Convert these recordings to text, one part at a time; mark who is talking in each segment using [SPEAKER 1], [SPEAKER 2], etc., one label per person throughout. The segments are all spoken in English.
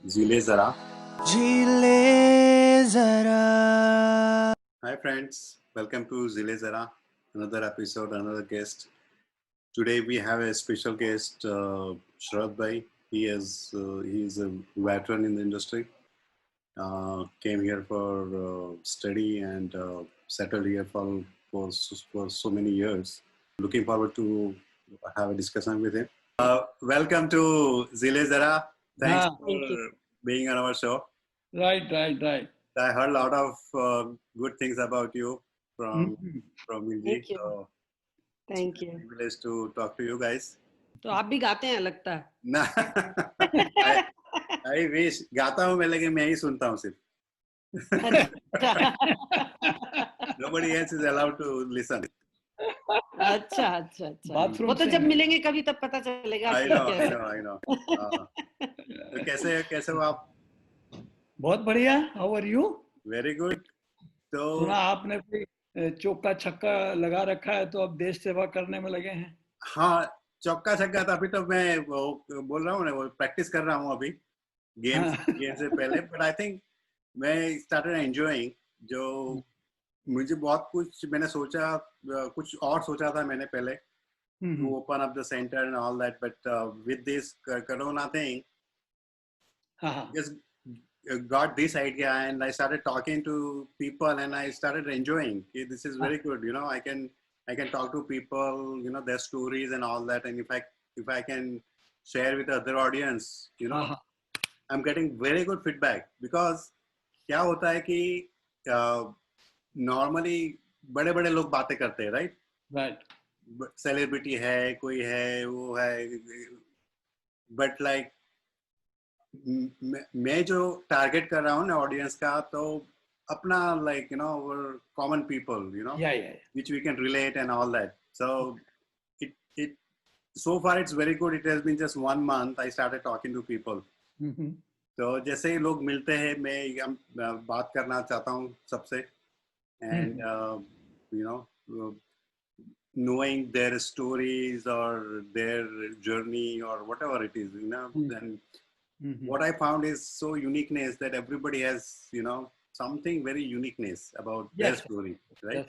[SPEAKER 1] Jeelezara.
[SPEAKER 2] Jeelezara.
[SPEAKER 1] Hi friends, welcome to Jeelezara. Another episode, another guest. Today we have a special guest, Sharadbhai. He is a veteran in the industry. Came here for study and settled here for so many years. Looking forward to have a discussion with him. Welcome to Jeelezara. Thanks
[SPEAKER 3] Ah,
[SPEAKER 1] for being on our show.
[SPEAKER 3] right.
[SPEAKER 1] I heard a lot of good things about you from
[SPEAKER 3] Mhm.
[SPEAKER 1] Indy.
[SPEAKER 4] Thank you.
[SPEAKER 1] So
[SPEAKER 4] Thank you.
[SPEAKER 1] privileged to talk to you guys.
[SPEAKER 4] तो आप भी गाते हैं लगता है
[SPEAKER 1] ना I wish गाता हूँ मैं लेकिन मैं ही सुनता हूँ सिर्फ. Nobody else is allowed to listen.
[SPEAKER 4] अच्छा अच्छा अच्छा
[SPEAKER 3] Bathroom
[SPEAKER 4] वो तो जब
[SPEAKER 3] singer.
[SPEAKER 4] मिलेंगे कभी तब पता चलेगा
[SPEAKER 1] I
[SPEAKER 4] कि
[SPEAKER 1] know. तो कैसे हो आप?
[SPEAKER 3] बहुत बढ़िया. How are you?
[SPEAKER 1] Very good. तो
[SPEAKER 3] सुना आपने कोई चौका छक्का लगा रखा है तो अब देश सेवा करने में लगे हैं.
[SPEAKER 1] हाँ, चौका छक्का था. अभी तो मैं वो बोल रहा हूँ ना, वो प्रैक्टिस कर रहा हूँ अभी गेम से पहले. बट आई थिंक मैं स्टार्टेड एंजॉयिंग. जो मुझे बहुत कुछ मैंने सोचा, कुछ और सोचा था मैंने पहले to open up the center and all that, but with this corona thing, just got this idea and I started talking to people and I started enjoying. Okay, this is very good. I can talk to people, their stories and all that, and if I can share with the other audience, I'm getting very good feedback. Because क्या होता है कि normally बड़े लोग बातें करते हैं, right?
[SPEAKER 3] Right.
[SPEAKER 1] Celebrity है, कोई है, वो है, बट लाइक मैं जो टारगेट कर रहा हूँ ना ऑडियंस का, तो अपना like common people, which we can relate and all that. So it so far it's very good. It has been just 1 month I started talking to people. तो जैसे ही लोग मिलते हैं मैं बात करना चाहता हूँ सबसे, and knowing their stories or their journey or whatever it is, then what I found is so uniqueness that everybody has, something very uniqueness about their story, right?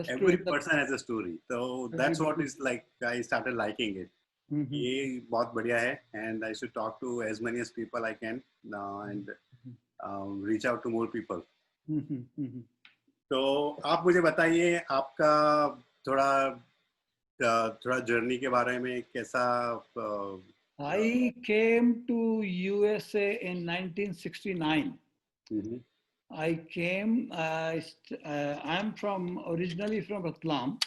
[SPEAKER 1] Every person has a story. So that's what is like, I started liking it. ये बहुत बढ़िया है, and I should talk to as many as people I can and reach out to more people. तो आप मुझे बताइए आपका थोड़ा जर्नी के बारे में कैसा.
[SPEAKER 3] I came to USA in 1969. I came. I'm originally from Ratlam,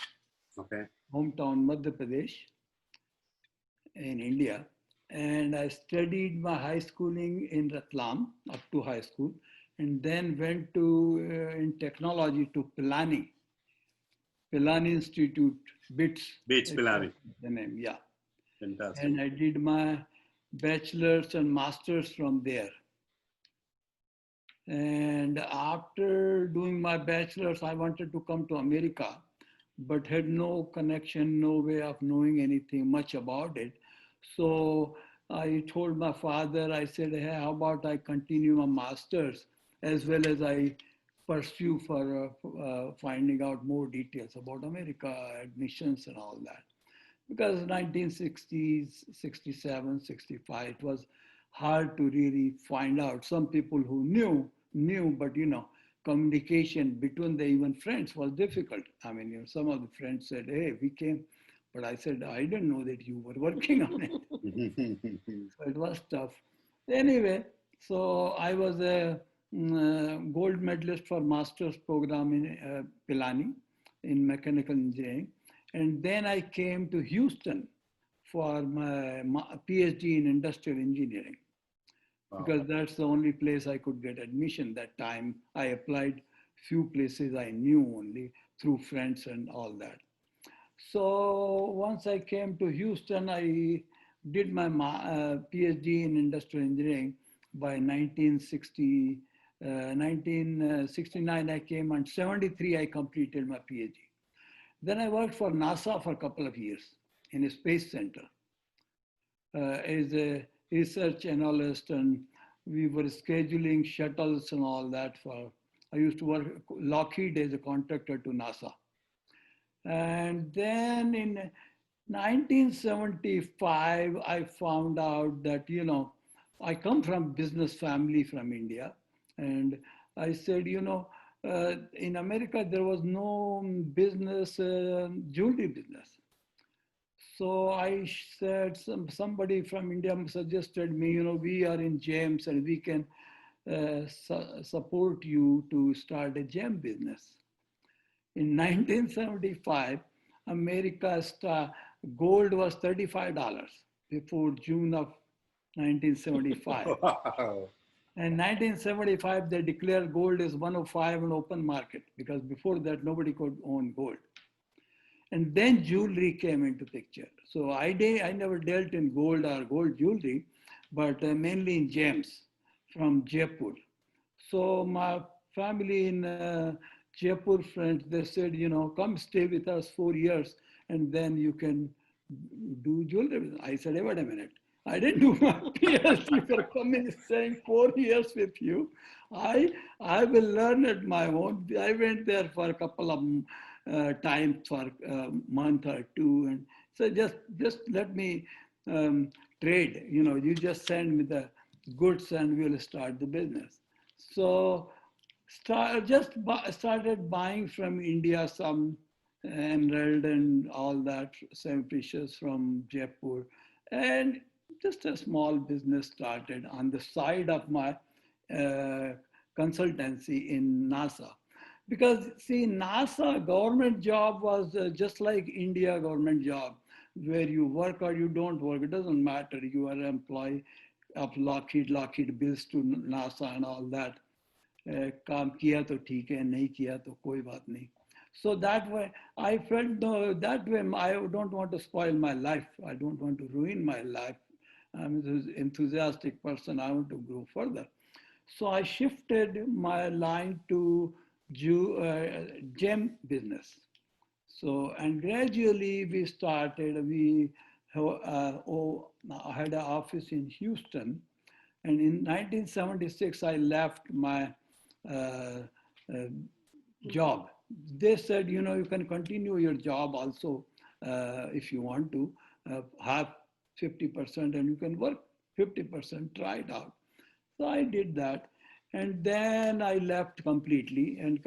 [SPEAKER 3] hometown Madhya Pradesh, in India, and I studied my high schooling in Ratlam up to high school, and then went to in technology to Pilani Institute, BITS.
[SPEAKER 1] Pilani.
[SPEAKER 3] The name, yeah.
[SPEAKER 1] Fantastic.
[SPEAKER 3] And I did my bachelor's and master's from there. And after doing my bachelor's, I wanted to come to America, but had no connection, no way of knowing anything much about it. So I told my father, I said, hey, how about I continue my master's as well as I pursue for finding out more details about America, admissions and all that. Because 1960s, 67, 65, it was hard to really find out. Some people who knew, but communication between the even friends was difficult. I mean, some of the friends said, hey, we came, but I said, I didn't know that you were working on it. So it was tough. Anyway, so I was a gold medalist for master's program in Pilani in mechanical engineering. And then I came to Houston for my PhD in industrial engineering. Wow. Because that's the only place I could get admission that time. I applied few places I knew only through friends and all that. So once I came to Houston, I did my PhD in industrial engineering. By 1969 I came, and 73 I completed my PhD. Then I worked for NASA for a couple of years in a space center as a research analyst and we were scheduling shuttles and all that for, I used to work Lockheed as a contractor to NASA. And then in 1975, I found out that, you know, I come from business family from India. And I said, you know, in America, there was no business, jewelry business. So I said, somebody from India suggested me, you know, we are in gems and we can support you to start a gem business. In 1975, gold was $35 before June of 1975.
[SPEAKER 1] Wow.
[SPEAKER 3] And 1975, they declared gold is 105 in open market because before that, nobody could own gold. And then jewelry came into picture. So I never dealt in gold or gold jewelry, but mainly in gems from Jaipur. So my family in Jaipur, friends, they said, you know, come stay with us 4 years and then you can do jewelry. I said, hey, wait a minute. I didn't do my PhD for coming staying 4 years with you. I will learn at my own. I went there for a couple of times for a month or two. And so just let me trade. You know, you just send me the goods and we'll start the business. So started buying from India some emerald and all that, same precious from Jaipur. And just a small business started on the side of my consultancy in NASA. Because see, NASA government job was just like India government job, where you work or you don't work, it doesn't matter. You are an employee of Lockheed bills to NASA and all that. काम किया तो ठीक है, नहीं किया तो कोई बात नहीं. So that way, I felt no, that way I don't want to spoil my life. I don't want to ruin my life. I'm an enthusiastic person. I want to grow further. So I shifted my line to gem business. So, and gradually we had an office in Houston. And in 1976, I left my job. They said, you know, you can continue your job also if you want to have 50% and you can work 50%, try it out. So I did that. And then I left completely on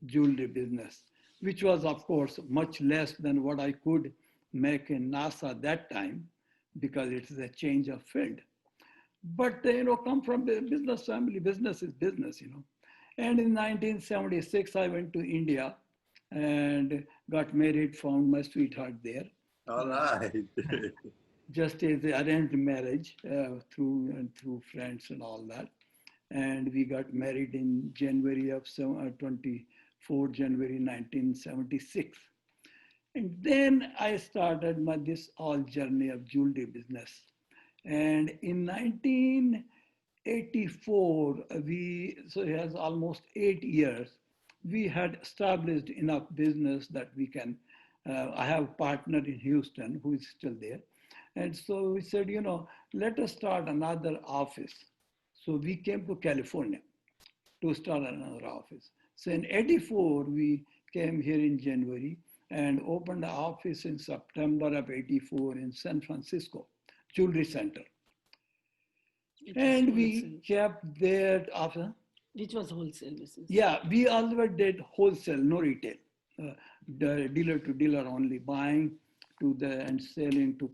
[SPEAKER 3] jewelry business, which was of course much less than what I could make in NASA that time because it is a change of field. But, you know, come from the business family, business is business, you know. And in 1976, I went to India and got married, found my sweetheart there.
[SPEAKER 1] All right.
[SPEAKER 3] Just as an arranged marriage through friends and all that. And we got married in January of 24 January 1976. And then I started this all journey of jewelry business. And in 1984, so it has almost 8 years, we had established enough business that we can, I have a partner in Houston who is still there. And so we said, you know, let us start another office. So we came to California to start another office. So in 84, we came here in January and opened an office in September of 84 in San Francisco. Jewelry center. And we kept that after.
[SPEAKER 4] Which was wholesale business.
[SPEAKER 3] Yeah, we always did wholesale, no retail. The dealer to dealer only, buying to and selling to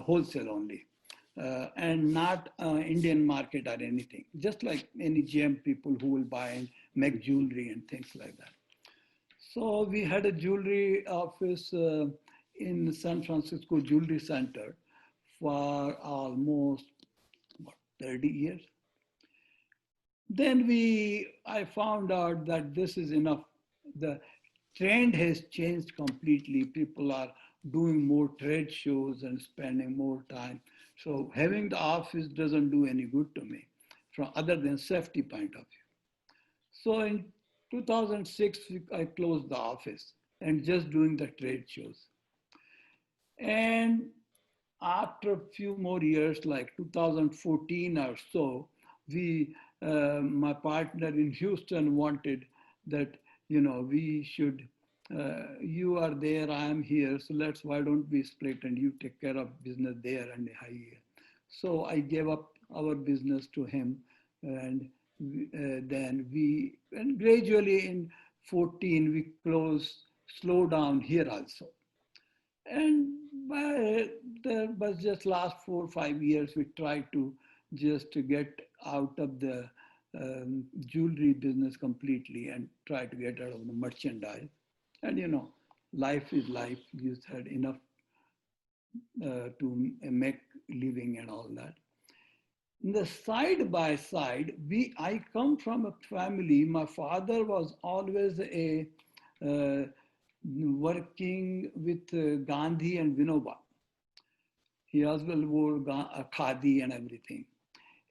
[SPEAKER 3] wholesale only. And not Indian market or anything. Just like any gem people who will buy and make jewelry and things like that. So we had a jewelry office in San Francisco Jewelry Center for almost 30 years. Then I found out that this is enough. The trend has changed completely. People are doing more trade shows and spending more time. So having the office doesn't do any good to me, other than safety point of view. So in 2006, I closed the office and just doing the trade shows. And after a few more years, like 2014 or so, my partner in Houston wanted that, we should, you are there, I am here, so why don't we split and you take care of business there and I. So I gave up our business to him, and and gradually in 14, we slow down here also. And but just last 4 or 5 years, we tried to just to get out of the jewelry business completely and try to get out of the merchandise. And life is life. You had enough to make living and all that. In the side by side, I come from a family. My father was always working with Gandhi and Vinoba. He as well wore khadi and everything.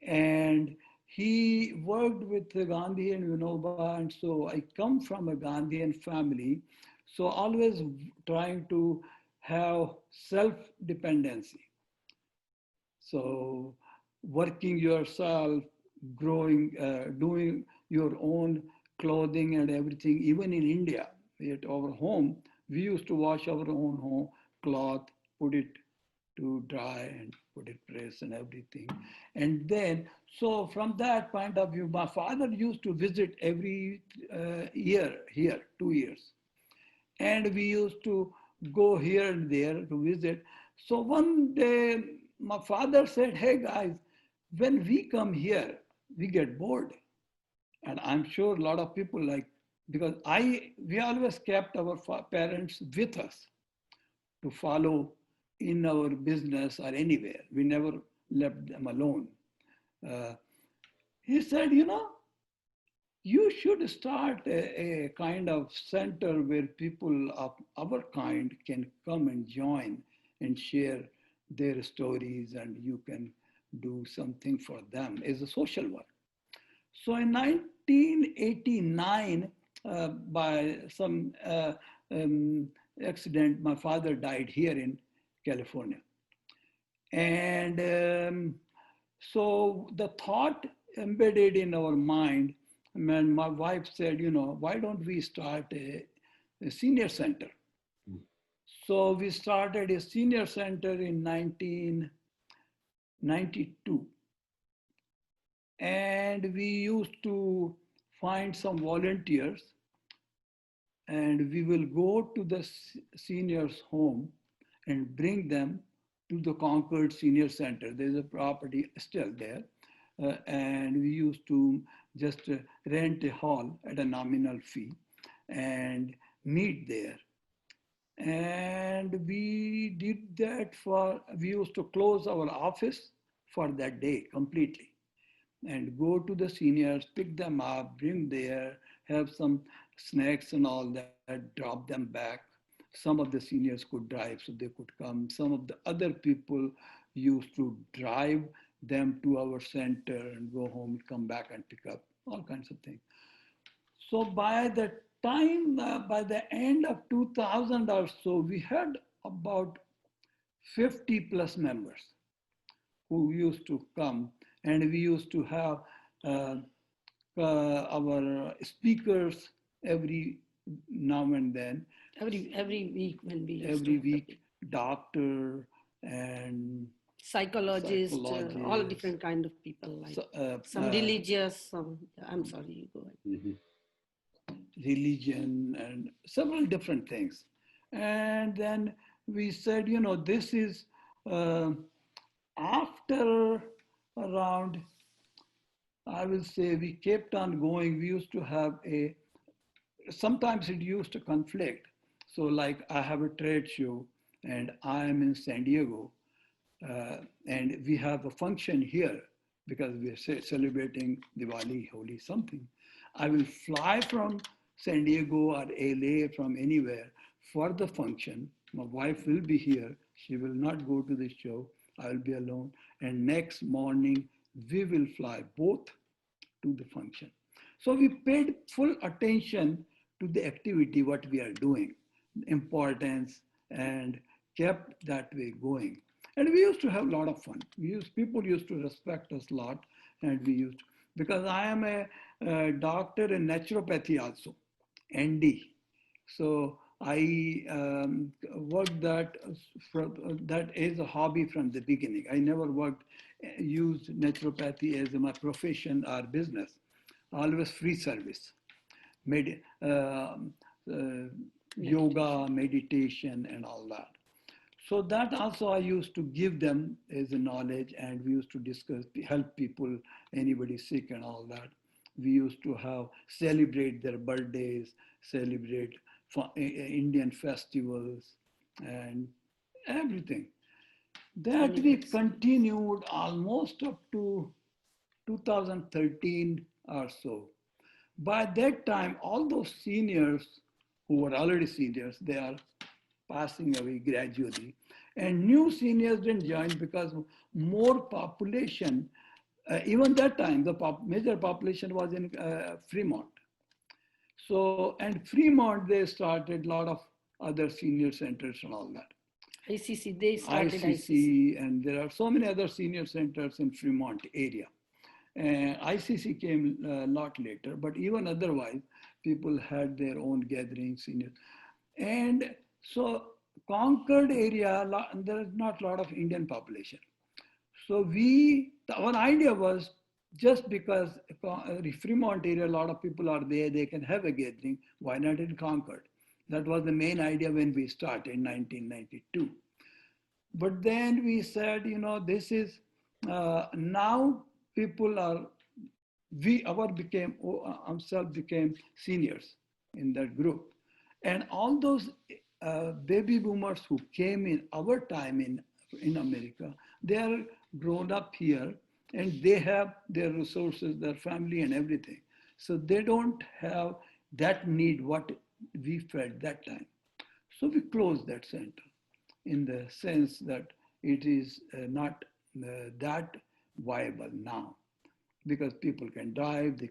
[SPEAKER 3] And he worked with Gandhi and Vinoba, and so I come from a Gandhian family. So always trying to have self-dependency. So working yourself, growing, doing your own clothing and everything. Even in India, at our home, we used to wash our own home cloth, put it to dry and put it press and everything. And then, so from that point of view, my father used to visit every year here, 2 years. And we used to go here and there to visit. So one day, my father said, hey guys, when we come here, we get bored. And I'm sure a lot of people because we always kept our parents with us to follow in our business or anywhere. We never left them alone. He said, you should start a kind of center where people of our kind can come and join and share their stories, and you can do something for them as a social work. So in 1989, by some accident, my father died here in California. And so the thought embedded in our mind, and my wife said, why don't we start a senior center? So we started a senior center in 1992. And we used to find some volunteers, and we will go to the seniors' home and bring them to the Concord Senior Center. There's a property still there. And we used to just rent a hall at a nominal fee and meet there. And we did that we used to close our office for that day completely and go to the seniors, pick them up, bring there, have some snacks and all that, drop them back. Some of the seniors could drive, so they could come. Some of the other people used to drive them to our center and go home, come back and pick up, all kinds of things. So by the time, by the end of 2000 or so, we had about 50 plus members who used to come, and we used to have our speakers every now and then.
[SPEAKER 4] Every week when we
[SPEAKER 3] every week, doctor and
[SPEAKER 4] psychologist, all different kind of people, like some religious, some, I'm sorry, you go ahead.
[SPEAKER 3] Religion and several different things. And then we said, this is after around, I will say, we kept on going. We used to have sometimes it used to conflict. So like I have a trade show and I am in San Diego, and we have a function here because we're celebrating Diwali, Holi, something. I will fly from San Diego or LA, from anywhere for the function. My wife will be here. She will not go to the show. I will be alone. And next morning, we will fly both to the function. So we paid full attention to the activity, what we are doing, importance, and kept that way going. And we used to have a lot of fun. People used to respect us a lot, and we used to, because I am a doctor in naturopathy also, ND. So I worked that is a hobby from the beginning. I never used naturopathy as my profession or business. Always free service, yoga, meditation, and all that. So that also I used to give them as a knowledge, and we used to discuss, help people, anybody sick and all that. We used to have celebrate their birthdays, celebrate Indian festivals and everything. That we continued almost up to 2013 or so. By that time, all those seniors who were already seniors, they are passing away gradually. And new seniors didn't join because more population, even that time, the major population was in Fremont. So, and Fremont, they started a lot of other senior centers and all that.
[SPEAKER 4] ICC, they started
[SPEAKER 3] ICC, and there are so many other senior centers in Fremont area. ICC came a lot later, but even otherwise, people had their own gatherings, seniors. And so Concord area, there is not a lot of Indian population. So our idea was, just because Fremont area, a lot of people are there, they can have a gathering, why not in Concord? That was the main idea when we started in 1992. But then we said, this is, now people are, ourselves became seniors in that group. And all those baby boomers who came in our time in America, they are grown up here, and they have their resources, their family and everything. So they don't have that need what we felt that time. So we closed that center in the sense that it is not that viable now, because people can drive, their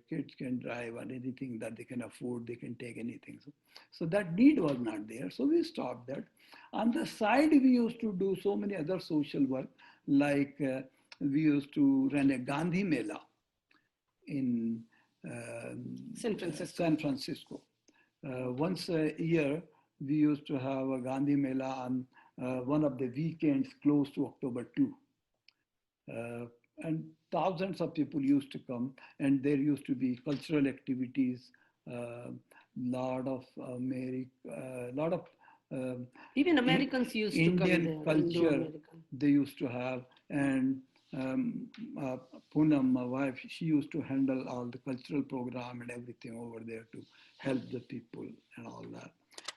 [SPEAKER 3] kids can drive, and anything that they can afford, they can take anything. So that need was not there. So we stopped that. On the side, we used to do so many other social work, like we used to run a Gandhi Mela in San Francisco. Once a year, we used to have a Gandhi Mela on one of the weekends close to October 2. And thousands of people used to come, and there used to be cultural activities, lot of
[SPEAKER 4] even Americans used
[SPEAKER 3] Indian
[SPEAKER 4] to come
[SPEAKER 3] there, culture they used to have. And Poonam, my wife, she used to handle all the cultural program and everything over there to help the people and all that.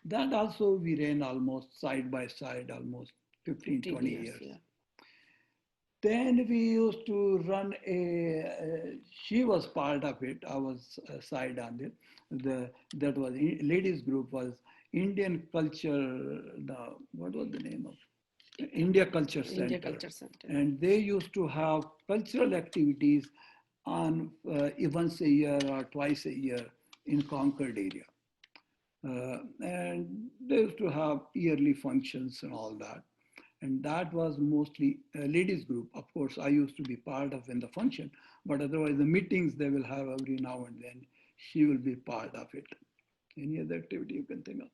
[SPEAKER 3] That also we ran almost side by side, almost 15, 20 years. Yeah. Then we used to run she was part of it, I was a side on it. That was, ladies group was Indian Culture, what was the name of? India Culture Center.
[SPEAKER 4] India Culture Center.
[SPEAKER 3] And they used to have cultural activities on once a year or twice a year in Concord area. And they used to have yearly functions and all that. And that was mostly a ladies group. Of course, I used to be part of in the function, but otherwise the meetings they will have every now and then, she will be part of it. Any other activity you can think of?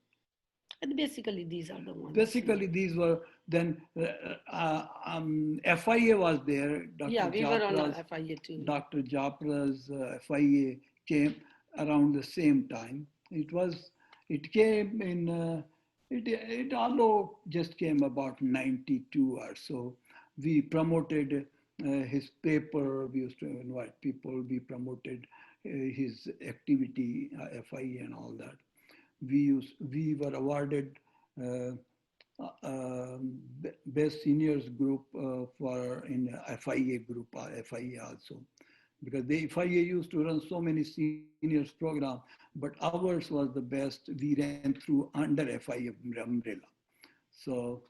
[SPEAKER 4] And basically, these are the ones.
[SPEAKER 3] Basically, these were then FIA was there.
[SPEAKER 4] Dr. We were on FIA too.
[SPEAKER 3] Dr. Japra's FIA came around the same time. It came in. It although just came about 92 or so. We promoted his paper. We used to invite people. We promoted his activity, FIA and all that. We were awarded best seniors group for in FIA group, FIA also, because the FIA used to run so many seniors program, but ours was the best. We ran through under FIA umbrella. So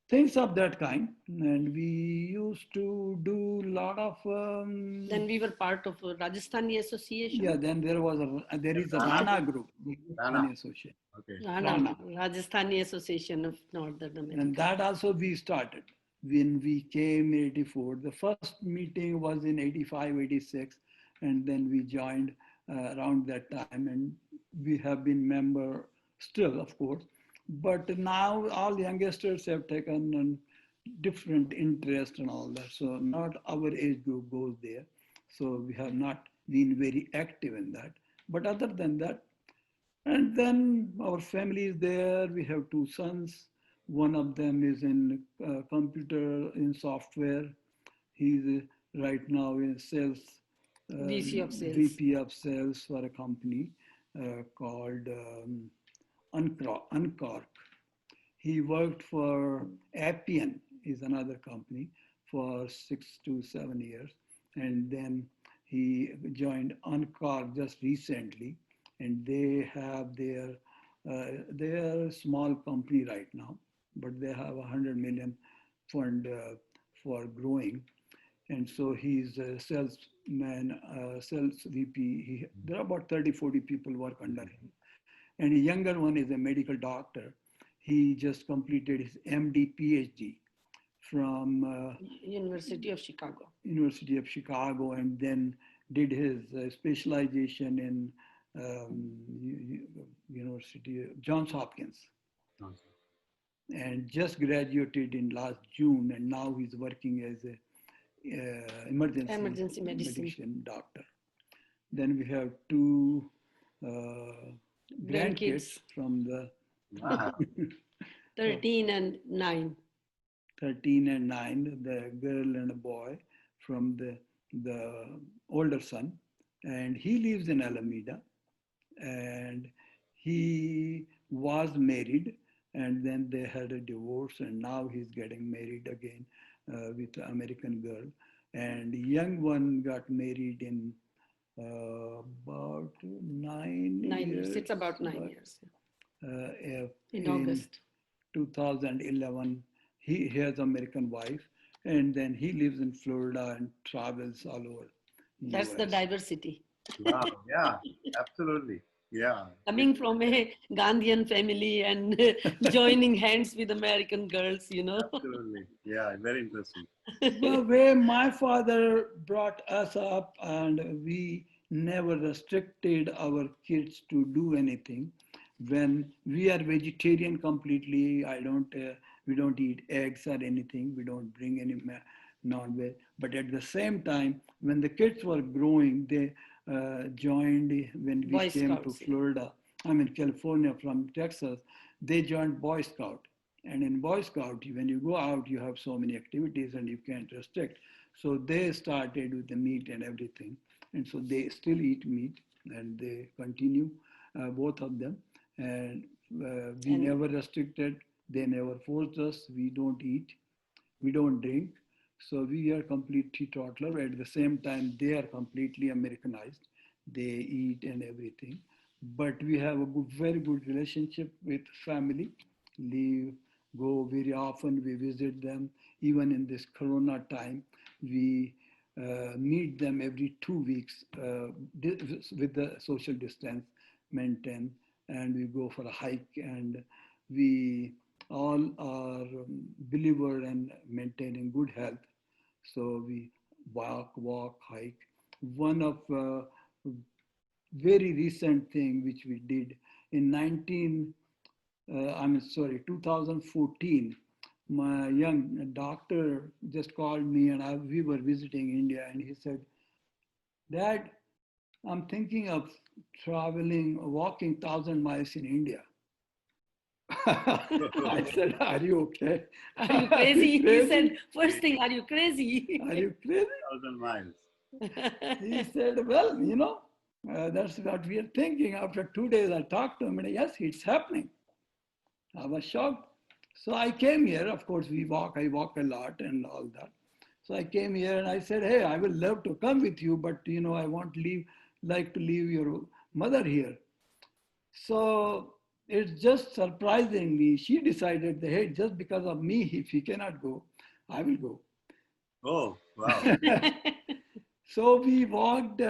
[SPEAKER 3] things of that kind. And we used to do a lot of.
[SPEAKER 4] Then we were part of a Rajasthani association.
[SPEAKER 3] Yeah, then there is a Rana group,
[SPEAKER 1] Rana.
[SPEAKER 3] Association.
[SPEAKER 1] Okay.
[SPEAKER 4] Rana, Rajasthani Association of Northern America.
[SPEAKER 3] And that also we started when we came in 84. The first meeting was in 85, 86, and then we joined around that time, and we have been member still, of course. But now all the youngsters have taken on different interest and all that. So not our age group goes there. So we have not been very active in that. But other than that, and then our family is there. We have two sons. One of them is in computer, in software. He's right now in sales,
[SPEAKER 4] VP of sales.
[SPEAKER 3] VP of sales for a company called Uncork. He worked for Appian, is another company, for 6 to 7 years. And then he joined Uncork just recently. And they have they are a small company right now, but they have 100 million fund for growing. And so he's a salesman, sales VP. There are about 30, 40 people work under him. And the younger one is a medical doctor. He just completed his MD PhD from
[SPEAKER 4] University of Chicago.
[SPEAKER 3] University of Chicago, and then did his specialization in University of Johns Hopkins. And just graduated in last June, and now he's working as a emergency medicine doctor. Then we have two grandkids from the
[SPEAKER 4] 13 and 9.
[SPEAKER 3] 13 and 9, the girl and a boy from the older son. And he lives in Alameda. And he was married, and then they had a divorce, and now he's getting married again with an American girl. And the young one got married in about 9 years.
[SPEAKER 4] It's about 9 years. In August
[SPEAKER 3] 2011, he has an American wife, and then he lives in Florida and travels all over.
[SPEAKER 4] That's the diversity.
[SPEAKER 1] Wow, yeah, absolutely. Yeah.
[SPEAKER 4] Coming from a Gandhian family and joining hands with American girls,
[SPEAKER 1] Absolutely. Yeah, very interesting.
[SPEAKER 3] The way my father brought us up, and we never restricted our kids to do anything. When we are vegetarian completely, we don't eat eggs or anything. We don't bring any non-veg. But at the same time, when the kids were growing, they joined when we
[SPEAKER 4] Boy
[SPEAKER 3] came
[SPEAKER 4] Scouts.
[SPEAKER 3] to Florida, California from Texas, they joined Boy Scout. And in Boy Scout, when you go out, you have so many activities and you can't restrict. So they started with the meat and everything. And so they still eat meat and they continue, both of them. And we never restricted, they never forced us, we don't eat, we don't drink. So we are complete teetotaler. At the same time, they are completely Americanized. They eat and everything. But we have a very good relationship with family. We go very often, we visit them. Even in this Corona time, we meet them every 2 weeks with the social distance maintained. And we go for a hike, and we all are believer in maintaining good health. So we walk, hike. One of very recent thing which we did in 2014, my young doctor just called me, and we were visiting India, and he said, "Dad, I'm thinking of walking 1,000 miles in India." I said, "Are you okay?
[SPEAKER 4] Are you crazy?" He said, first thing, "Are you crazy?"
[SPEAKER 3] Are you crazy?
[SPEAKER 1] 1,000 miles.
[SPEAKER 3] He said, "Well, that's what we are thinking." After 2 days, I talked to him, and yes, it's happening. I was shocked. So I came here. Of course, I walk a lot and all that. So I came here and I said, "Hey, I would love to come with you, but I won't like to leave your mother here." So it's just surprising me. She decided that, hey, just because of me, if he cannot go, I will go.
[SPEAKER 1] Oh, wow.
[SPEAKER 3] So we walked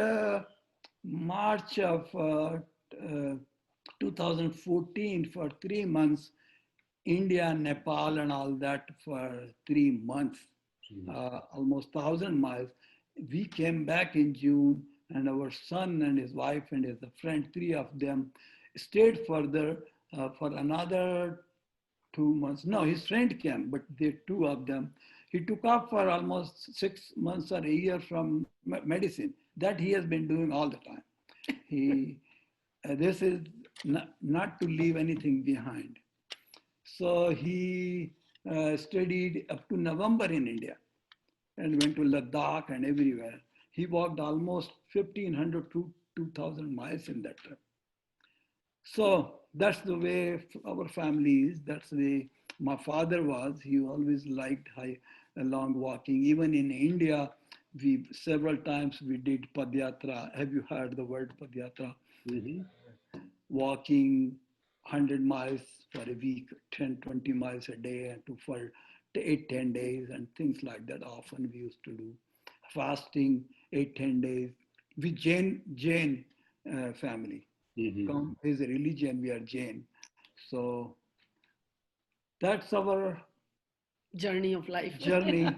[SPEAKER 3] March of 2014 for 3 months, India, Nepal, and all that for 3 months, almost 1,000 miles. We came back in June, and our son and his wife and his friend, three of them, stayed further for another 2 months. No, his friend came, but the two of them. He took off for almost 6 months or a year from medicine. That he has been doing all the time. This is not to leave anything behind. So he studied up to November in India and went to Ladakh and everywhere. He walked almost 1,500 to 2,000 miles in that trip. So that's the way our family is. That's the way my father was. He always liked long walking. Even in India, several times we did Padyatra. Have you heard the word Padyatra?
[SPEAKER 1] Mm-hmm.
[SPEAKER 3] Walking 100 miles for a week, 10, 20 miles a day, and for 8, 10 days, and things like that. Often we used to do fasting 8, 10 days with Jain family.
[SPEAKER 1] Mm-hmm.
[SPEAKER 3] His religion, we are Jain. So that's our
[SPEAKER 4] journey of life.
[SPEAKER 3] Journey.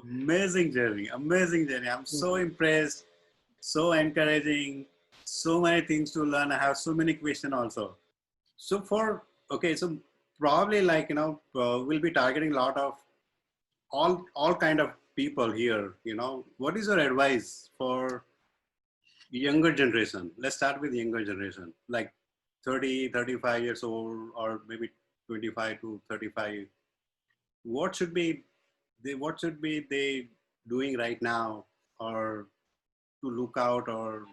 [SPEAKER 1] Amazing journey. Amazing journey. I'm so impressed. So encouraging. So many things to learn. I have so many questions also. So so probably like, we'll be targeting a lot of all kind of people here. What is your advice for younger generation? Let's start with younger generation, like 30, 35 years old, or maybe 25 to 35. What should be they doing right now, or to look out, or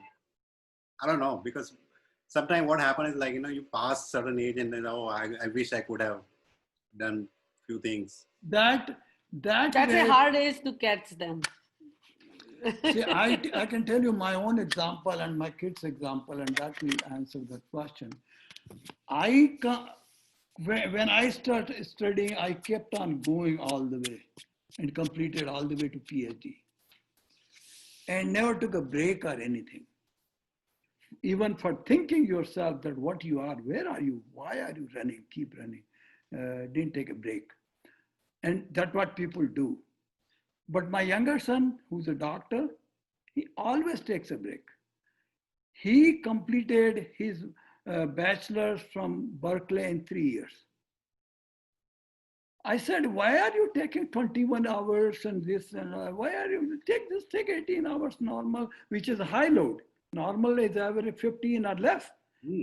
[SPEAKER 1] I don't know, because sometimes what happens is like, you pass certain age and then, oh, I wish I could have done few things.
[SPEAKER 4] That's a hard age to catch them.
[SPEAKER 3] See, I can tell you my own example and my kids' example, and that will answer that question. When I started studying, I kept on going all the way and completed all the way to PhD and never took a break or anything. Even for thinking yourself that what you are, where are you, why are you running, keep running, didn't take a break. And that's what people do. But my younger son, who's a doctor, he always takes a break. He completed his bachelor's from Berkeley in 3 years. I said, why are you taking 21 hours and this, and why are you, take 18 hours normal, which is a high load. Normal is average 15 or less.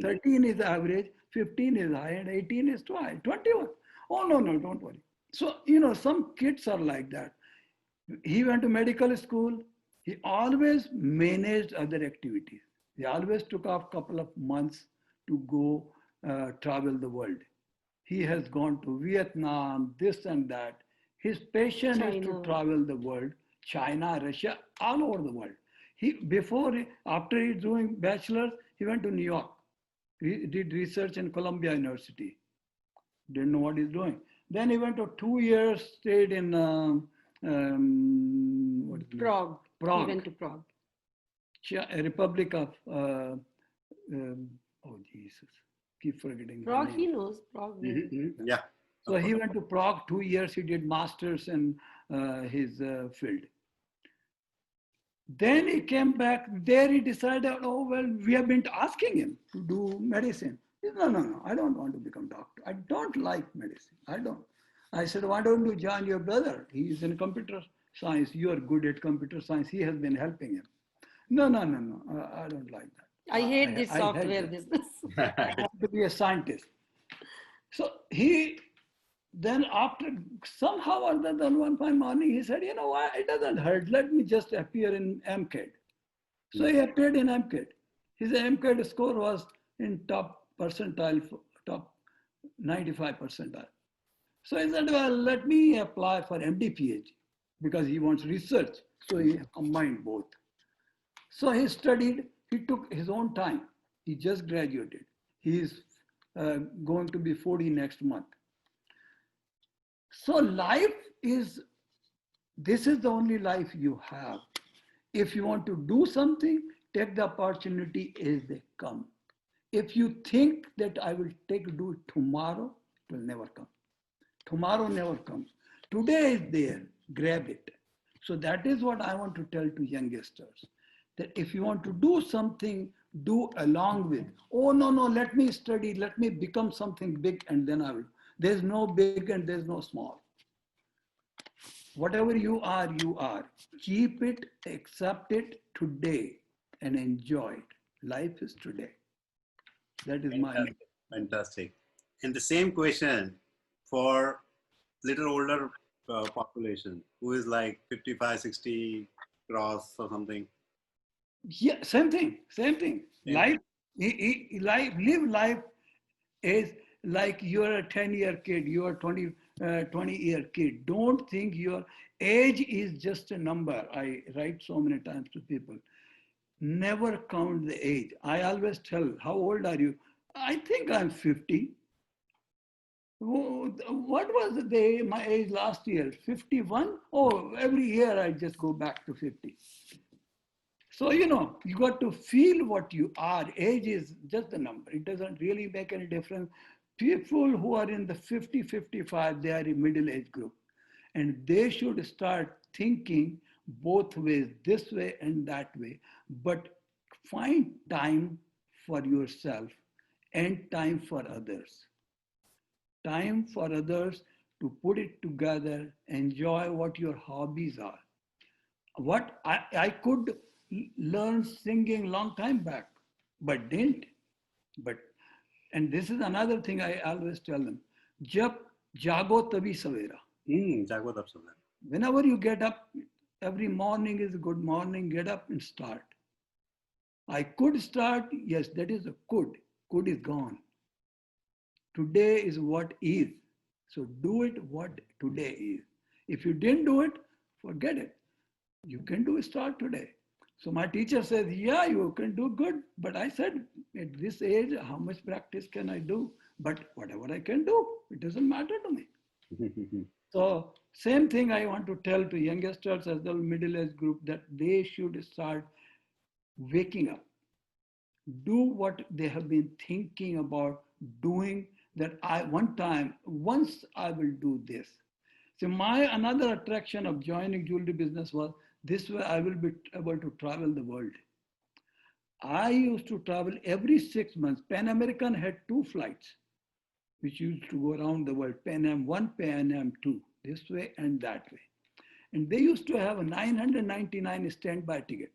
[SPEAKER 3] 13 is average, 15 is high, and 18 is too high. 21. Oh, no, don't worry. So, some kids are like that. He went to medical school. He always managed other activities. He always took off a couple of months to go travel the world. He has gone to Vietnam, this and that. His passion is to travel the world, China, Russia, all over the world. After he's doing bachelor's, he went to New York. He did research in Columbia University. Didn't know what he's doing. Then he went to 2 years, stayed in
[SPEAKER 4] Prague.
[SPEAKER 3] Prague.
[SPEAKER 4] He went to Prague.
[SPEAKER 3] Republic of, oh Jesus, keep forgetting.
[SPEAKER 4] Prague, he knows. Prague.
[SPEAKER 1] Mm-hmm. Yeah.
[SPEAKER 3] So he went to Prague 2 years. He did masters in his field. Then he came back. There he decided, oh, well, we have been asking him to do medicine. He said, no, I don't want to become doctor. I don't like medicine. I don't. I said, why don't you join your brother? He is in computer science. You are good at computer science. He has been helping him. No, I don't like that.
[SPEAKER 4] I hate this software business.
[SPEAKER 3] I want to be a scientist. So then after somehow or other than one fine morning, he said, you know what, it doesn't hurt. Let me just appear in MCAT. So he appeared in MCAT. His MCAT score was in top percentile, top 95 percentile. So he said, well, let me apply for MD PhD because he wants research. So he combined both. So he studied, he took his own time. He just graduated. He is going to be 40 next month. So life is, this is the only life you have. If you want to do something, take the opportunity as they come. If you think that I will do it tomorrow, it will never come. Tomorrow never comes. Today is there, grab it. So that is what I want to tell to youngsters, that if you want to do something, do along with, oh no, let me study, let me become something big and then I will. There's no big and there's no small. Whatever you are, you are. Keep it, accept it today and enjoy it. Life is today. That is my.
[SPEAKER 1] Fantastic. And the same question for little older population who is like 55, 60 cross or something.
[SPEAKER 3] Yeah, same thing. Life, live life is like you're a 10-year kid, you're a 20-year kid. Don't think your age is just a number. I write so many times to people. Never count the age. I always tell, how old are you? I think I'm 50. What was my age last year? 51? Oh, every year I just go back to 50. So, you got to feel what you are. Age is just a number. It doesn't really make any difference. People who are in the 50, 55, they are a middle age group. And they should start thinking both ways, this way and that way. But find time for yourself and time for others. Time for others to put it together, enjoy what your hobbies are. What I could learn singing long time back, but didn't. And this is another thing I always tell them. Jab jago tabi savera.
[SPEAKER 1] Jago tab savera.
[SPEAKER 3] Whenever you get up, every morning is a good morning, get up and start. I could start, yes, that is a could. Could is gone. Today is what is. So do it what today is. If you didn't do it, forget it. You can do start today. So my teacher says, yeah, you can do good. But I said, at this age, how much practice can I do? But whatever I can do, it doesn't matter to me. So same thing I want to tell to youngsters as the middle-aged group, that they should start waking up. Do what they have been thinking about doing, that once I will do this. So another attraction of joining jewelry business was, this way I will be able to travel the world. I used to travel every 6 months. Pan American had 2 flights, which used to go around the world. Pan Am 1, Pan Am 2, this way and that way. And they used to have a $999 standby ticket.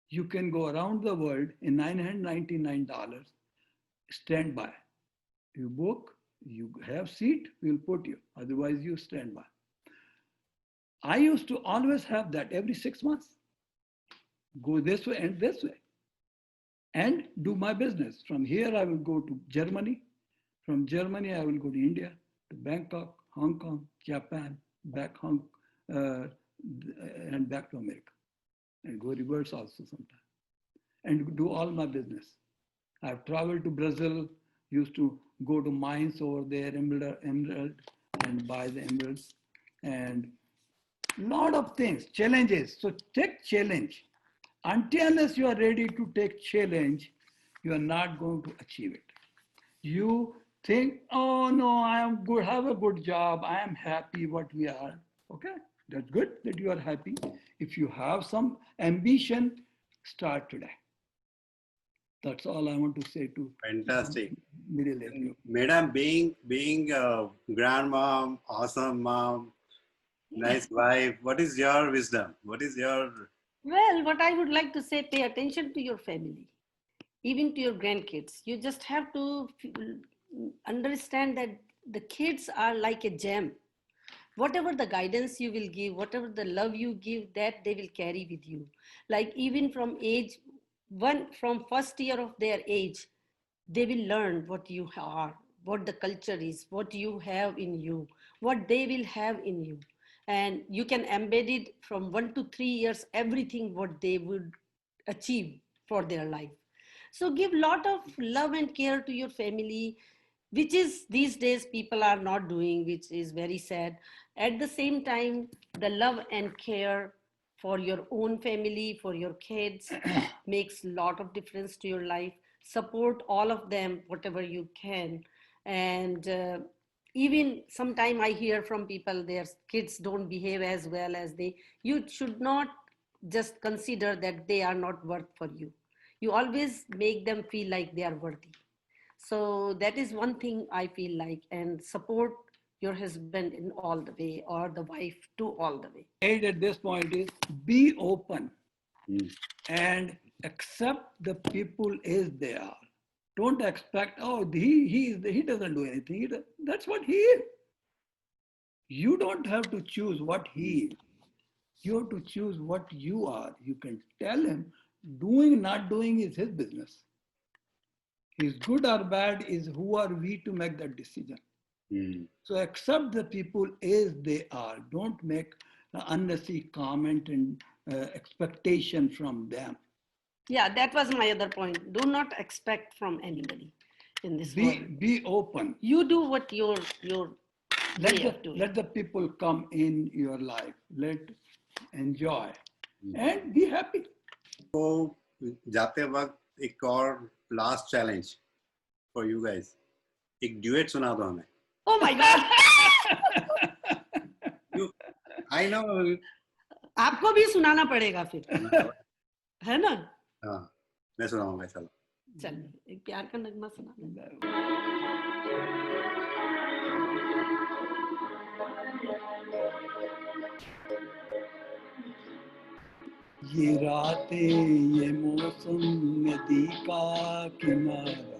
[SPEAKER 3] You can go around the world in $999 standby. You book, you have seat, we'll put you. Otherwise, you stand by. I used to always have that every 6 months. Go this way and this way. And do my business. From here, I will go to Germany. From Germany, I will go to India, to Bangkok, Hong Kong, Japan, back home, and back to America. And go reverse also sometimes. And do all my business. I've traveled to Brazil, used to go to mines over there, emerald, and buy the emeralds. And lot of things, challenges. So take challenge. Unless you are ready to take challenge, you are not going to achieve it. You think, oh no, I am good, have a good job, I am happy what we are. Okay, that's good that you are happy. If you have some ambition, start today. That's all I want to say to.
[SPEAKER 1] Fantastic.
[SPEAKER 3] Middle-aged.
[SPEAKER 1] Madam, being a grandmom, awesome mom, nice wife, what is your wisdom? What is your...
[SPEAKER 4] Well, what I would like to say, pay attention to your family, even to your grandkids. You just have to understand that the kids are like a gem. Whatever the guidance you will give, whatever the love you give, that they will carry with you. Like even from age one, from first year of their age, they will learn what you are, what the culture is, what you have in you, what they will have in you. And you can embed it from 1 to 3 years, everything what they would achieve for their life. So give lot of love and care to your family, which is these days people are not doing, which is very sad. At the same time, the love and care for your own family, for your kids, makes a lot of difference to your life. Support all of them, whatever you can. And even sometime I hear from people, their kids don't behave as well as they, you should not just consider that they are not worth for you. You always make them feel like they are worthy. So that is one thing I feel like, and support your husband in all the way, or the wife to all the way.
[SPEAKER 3] At this point is be open and accept the people as they are. Don't expect, oh, he doesn't do anything. That's what he is. You don't have to choose what he is. You have to choose what you are. You can tell him doing, not doing is his business. He's good or bad is who are we to make that decision. So accept the people as they are. Don't make unnecessary comment and expectation from them.
[SPEAKER 4] Yeah, that was my other point. Do not expect from anybody in this world.
[SPEAKER 3] Be open.
[SPEAKER 4] You do what your
[SPEAKER 3] let the people come in your life. Let enjoy and be happy.
[SPEAKER 1] तो जाते वक्त एक और last challenge for you guys, एक duet सुना दो हमें.
[SPEAKER 4] Oh my God!
[SPEAKER 1] I know.
[SPEAKER 4] आपको भी सुनाना पड़ेगा फिर, है ना?
[SPEAKER 1] हाँ, मैं सुनाऊंगा. चलो
[SPEAKER 4] चलिए, एक प्यार का नगमा सुना दो.
[SPEAKER 3] ये रातें ये मौसम नदी का किनारा,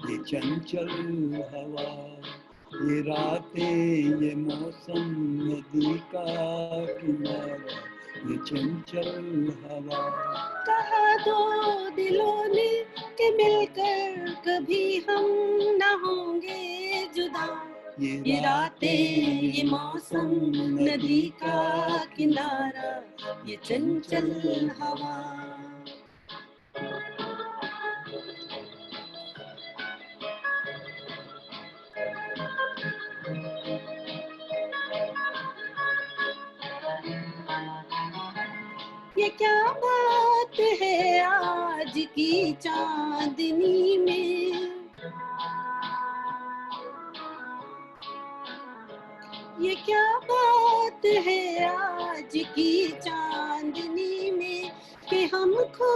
[SPEAKER 3] ये चंचल हवा. ये रातें ये मौसम नदी का किनारा, ये चंचल हवा.
[SPEAKER 4] कहा दो दिलों ने कि मिलकर कभी हम न होंगे जुदा. ये रातें ये मौसम नदी का किनारा, ये चंचल हवा. ये क्या बात है आज की चांदनी में, ये क्या बात है आज की चांदनी में, कि हम खो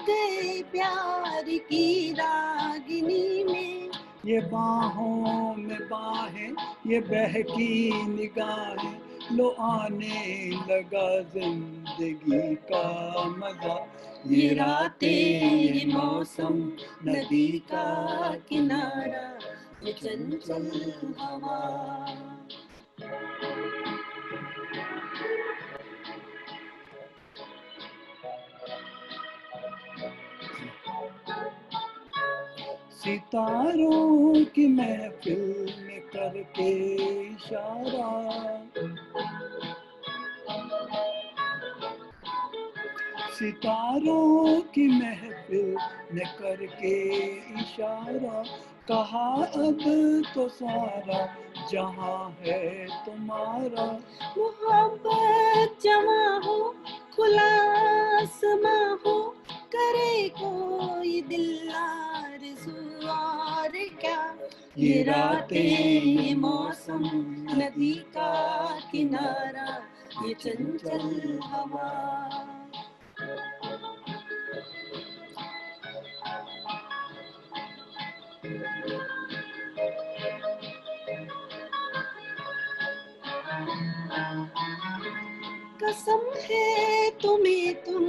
[SPEAKER 4] गए प्यार की रागिनी में.
[SPEAKER 3] ये बाहों में बाहें, ये बहकी निगाहें, लो आने लगा जिंदगी का मजा.
[SPEAKER 4] ये रातें ये मौसम नदी का किनारा, ये चंचल हवा.
[SPEAKER 3] सितारों की महफिल में करके इशारा, सितारों की महफिल में करके इशारा. कहा अब तो सारा जहां है तुम्हारा.
[SPEAKER 4] मोहब्बत जवां हो, खुला आसमां हो, करे कोई दिल आरज़ू और क्या. ये रातें ये मौसम नदी का किनारा, ये चंचल हवा. कसम है तुम्हें तुम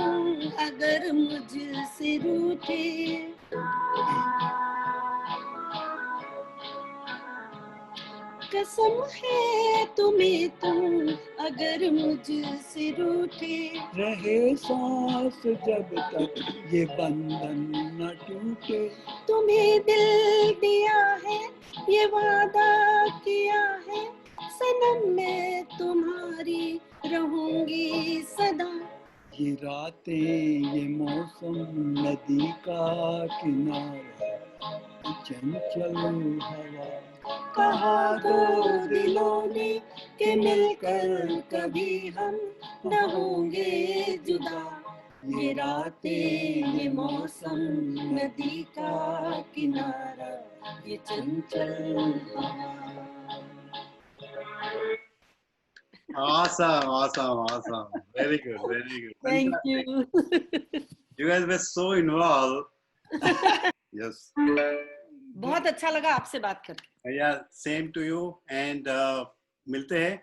[SPEAKER 4] अगर मुझसे रूठे, कसम है तुम्हें तुम अगर मुझसे रूठे.
[SPEAKER 3] रहे सांस जब तक ये बंधन न टूटे.
[SPEAKER 4] तुम्हें दिल दिया है, ये वादा किया है, सनम मैं तुम्हारी रहूंगी सदा.
[SPEAKER 3] ये रातें ये मौसम नदी का किनारा चंचल हवा कहा दो दिलों ने कि मिलकर कभी हम न होंगे जुदा ये रातें ये मौसम नदी का किनारा ये चंचल हवा
[SPEAKER 1] Awesome, awesome, awesome. Very good, very good.
[SPEAKER 4] Thank
[SPEAKER 1] Fantastic.
[SPEAKER 4] you.
[SPEAKER 1] You guys were so involved. Yes.
[SPEAKER 4] बहुत अच्छा लगा आपसे बात करके.
[SPEAKER 1] Yeah, same to you. And मिलते हैं.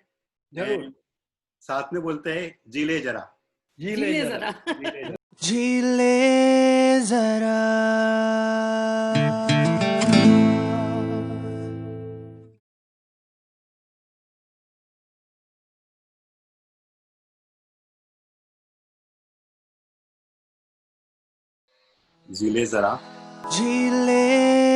[SPEAKER 3] जरूर.
[SPEAKER 1] And साथ में बोलते हैं जीले जरा.
[SPEAKER 3] जीले जरा.
[SPEAKER 2] Jeelezara.
[SPEAKER 1] जीले जरा.
[SPEAKER 2] Jeelezara.